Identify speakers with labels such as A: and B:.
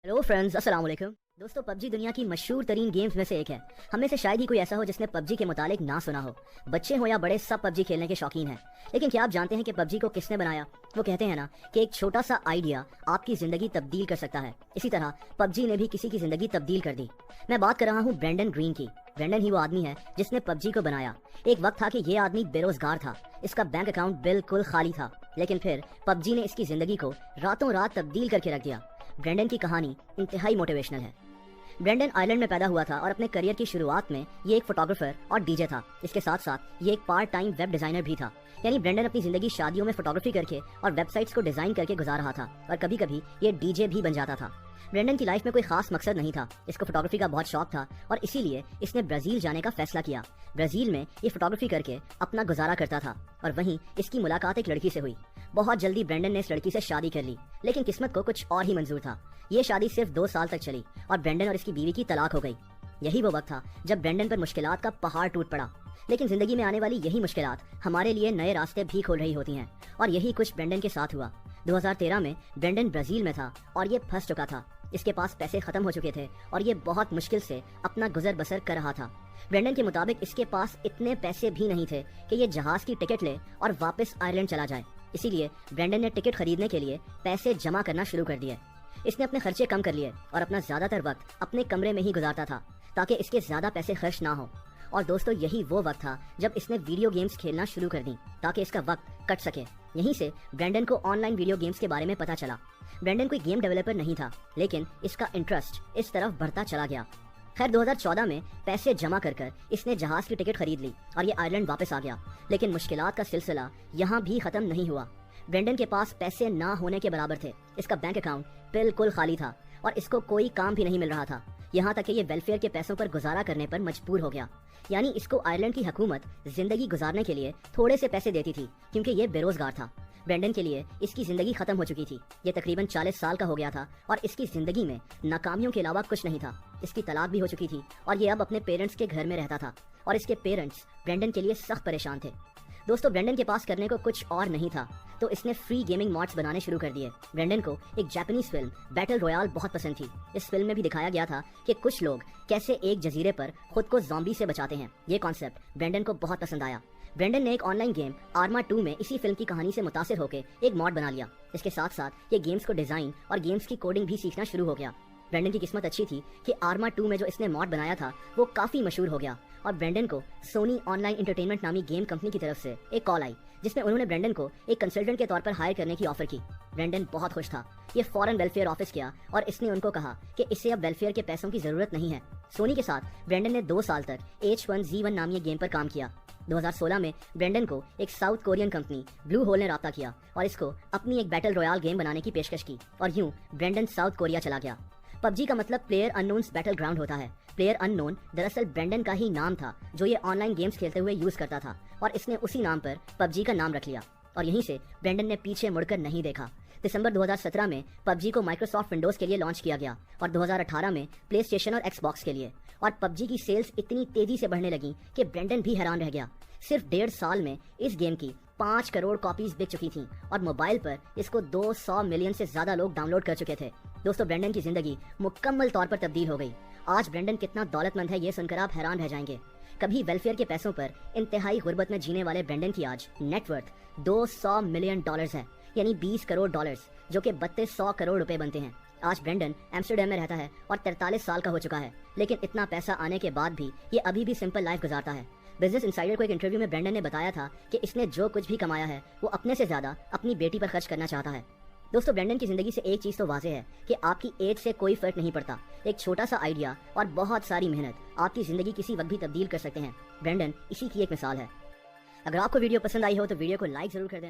A: Hello friends, अस्सलाम वालेकुम। दोस्तों, पबजी दुनिया की मशहूर तरीन गेम्स में से एक है। हमें से शायद ही कोई ऐसा हो जिसने पबजी के मुतालिक ना सुना हो। बच्चे हो या बड़े, सब पबजी खेलने के शौकीन हैं। लेकिन क्या आप जानते हैं कि पबजी को किसने बनाया? वो कहते हैं ना कि एक छोटा सा आइडिया आपकी जिंदगी तब्दील कर सकता है। इसी तरह पबजी ने भी किसी की जिंदगी तब्दील कर दी। मैं बात कर रहा हूँ ब्रेंडन ग्रीन की। ब्रेंडन ही वो आदमी है जिसने पबजी को बनाया। एक वक्त था कि ये आदमी बेरोजगार था, इसका बैंक अकाउंट बिल्कुल खाली था। लेकिन फिर पबजी ने इसकी जिंदगी को रातों रात तब्दील करके रख दिया। ब्रेंडन की कहानी इंतहाई मोटिवेशनल है। ब्रेंडन आयरलैंड में पैदा हुआ था और अपने करियर की शुरुआत में ये एक फोटोग्राफर और डीजे था। इसके साथ साथ ये एक पार्ट टाइम वेब डिजाइनर भी था। यानी ब्रेंडन अपनी जिंदगी शादियों में फोटोग्राफी करके और वेबसाइट्स को डिजाइन करके गुजार रहा था, और कभी कभी ये डीजे भी बन जाता था। ब्रेंडन की लाइफ में कोई खास मकसद नहीं था, इसको फोटोग्राफी का बहुत शौक था और इसीलिए इसने ब्राजील जाने का फैसला किया। ब्राजील में ये फोटोग्राफी करके अपना गुजारा करता था और वहीं इसकी मुलाकात एक लड़की से हुई। बहुत जल्दी ब्रेंडन ने इस लड़की से शादी कर ली, लेकिन किस्मत को कुछ और ही मंजूर था। ये शादी सिर्फ 2 साल तक चली और ब्रेंडन और इसकी बीवी की तलाक हो गई। यही वो वक्त था जब ब्रेंडन पर मुश्किलात का पहाड़ टूट पड़ा। लेकिन जिंदगी में आने वाली यही मुश्किलात हमारे लिए नए रास्ते भी खोल रही होती हैं, और यही कुछ ब्रेंडन के साथ हुआ। 2013 में ब्रेंडन ब्राजील में था और ये फंस चुका था। इसके पास पैसे खत्म हो चुके थे और ये बहुत मुश्किल से अपना गुजर बसर कर रहा था। ब्रेंडन के मुताबिक इसके पास इतने पैसे भी नहीं थे कि ये जहाज की टिकट ले और वापस आयरलैंड चला जाए। इसीलिए ब्रेंडन ने टिकट खरीदने के लिए पैसे जमा करना शुरू कर दिए। इसने अपने खर्चे कम कर लिए और अपना ज्यादातर वक्त अपने कमरे में ही गुजारता था ताकि इसके ज्यादा पैसे खर्च ना हो। और दोस्तों, यही वो वक्त था जब इसने वीडियो गेम्स खेलना शुरू कर दी ताकि इसका वक्त कट सके। यहीं से ब्रेंडन को ऑनलाइन वीडियो गेम्स के बारे में पता चला। ब्रेंडन कोई गेम डेवलपर नहीं था, लेकिन इसका इंटरेस्ट इस तरफ बढ़ता चला गया। खैर, 2014 में पैसे जमा कर इसने जहाज की टिकट खरीद ली और ये आयरलैंड वापस आ गया। लेकिन मुश्किलात का सिलसिला यहाँ भी खत्म नहीं हुआ। ब्रेंडन के पास पैसे ना होने के बराबर थे। इसका बैंक अकाउंट बिल्कुल खाली था और इसको कोई काम भी नहीं मिल रहा था। यहाँ तक कि ये वेलफेयर के पैसों पर गुजारा करने पर मजबूर हो गया। यानी इसको आयरलैंड की हुकूमत जिंदगी गुजारने के लिए थोड़े से पैसे देती थी क्योंकि ये बेरोजगार था। ब्रेंडन के लिए इसकी जिंदगी खत्म हो चुकी थी। ये तकरीबन 40 साल का हो गया था और इसकी जिंदगी में नाकामियों के अलावा कुछ नहीं था। इसकी तलाक भी हो चुकी थी और ये अब अपने पेरेंट्स के घर में रहता था, और इसके पेरेंट्स ब्रेंडन के लिए सख्त परेशान थे। दोस्तों, ब्रेंडन के पास करने को कुछ और नहीं था, तो इसने फ्री गेमिंग मॉड्स बनाने शुरू कर दिए। ब्रेंडन को एक जापानीज फिल्म बैटल रॉयल बहुत पसंद थी। इस फिल्म में भी दिखाया गया था कि कुछ लोग कैसे एक जजीरे पर खुद को ज़ॉम्बी से बचाते हैं। ये कॉन्सेप्ट ब्रेंडन को बहुत पसंद आया। ब्रेंडन ने एक ऑनलाइन गेम आर्मा 2 में इसी फिल्म की कहानी से मुतासिर होकर एक मॉड बना लिया। इसके साथ साथ ये गेम्स को डिजाइन और गेम्स की कोडिंग भी सीखना शुरू हो गया। ब्रेंडन की किस्मत अच्छी थी कि आर्मा 2 में जो इसने मॉड बनाया था वो काफी मशहूर हो गया और ब्रेंडन को सोनी ऑनलाइन एंटरटेनमेंट नामी गेम कंपनी की तरफ से एक कॉल आई, जिसमें उन्होंने ब्रेंडन को एक कंसल्टेंट के तौर पर हायर करने की ऑफर की। ब्रेंडन बहुत खुश था। ये फौरन वेलफेयर ऑफिस गया और इसने उनको कहा कि इससे अब वेलफेयर के पैसों की जरूरत नहीं है। सोनी के साथ ब्रेंडन ने 2 साल तक H1Z1 नामी गेम पर काम किया। 2016 में ब्रेंडन को एक South Korean company Blue Hole ने राब्ता किया और इसको अपनी एक बैटल रॉयल गेम बनाने की पेशकश की, और यूं ब्रेंडन साउथ कोरिया चला गया। पबजी का मतलब प्लेयर अननोन्स बैटल ग्राउंड होता है। प्लेयर अननोन दरअसल ब्रेंडन का ही नाम था जो ये ऑनलाइन गेम्स खेलते हुए यूज करता था, और इसने उसी नाम पर पबजी का नाम रख लिया। और यहीं से ब्रेंडन ने पीछे मुड़कर नहीं देखा। दिसंबर 2017 में पबजी को माइक्रोसॉफ्ट विंडोज के लिए लॉन्च किया गया और 2018 में प्ले स्टेशन और एक्सबॉक्स के लिए। और पबजी की सेल्स इतनी तेजी से बढ़ने लगी कि ब्रेंडन भी हैरान रह गया। सिर्फ 1.5 साल में इस गेम की 5 करोड़ कॉपीज बिक चुकी थीं और मोबाइल पर इसको 200 मिलियन से ज्यादा लोग डाउनलोड कर चुके थे। दोस्तों, ब्रेंडन की जिंदगी मुकम्मल तौर पर तब्दील हो गई। आज ब्रेंडन कितना दौलतमंद है ये सुनकर आप हैरान रह जाएंगे। कभी वेलफेयर के पैसों पर इंतहाई गुर्बत में जीने वाले ब्रेंडन की आज नेटवर्थ $200 मिलियन है, यानी 20 करोड़ डॉलर्स, जो कि 3200 करोड़ रुपए बनते हैं। आज ब्रेंडन एम्स्टर्डम में रहता है और 43 साल का हो चुका है, लेकिन इतना पैसा आने के बाद भी ये अभी भी सिंपल लाइफ गुजारता है। बिजनेस इनसाइडर को एक इंटरव्यू में ब्रेंडन ने बताया था कि इसने जो कुछ भी कमाया है वो अपने से ज्यादा अपनी बेटी पर खर्च करना चाहता है। दोस्तों, ब्रेंडन की जिंदगी से एक चीज तो वाज़ेह है कि आपकी एज से कोई फर्क नहीं पड़ता। एक छोटा सा आइडिया और बहुत सारी मेहनत आपकी जिंदगी किसी वक्त भी तब्दील कर सकते हैं। ब्रेंडन इसी की एक मिसाल है। अगर आपको वीडियो पसंद आई हो तो वीडियो को लाइक जरूर कर दें।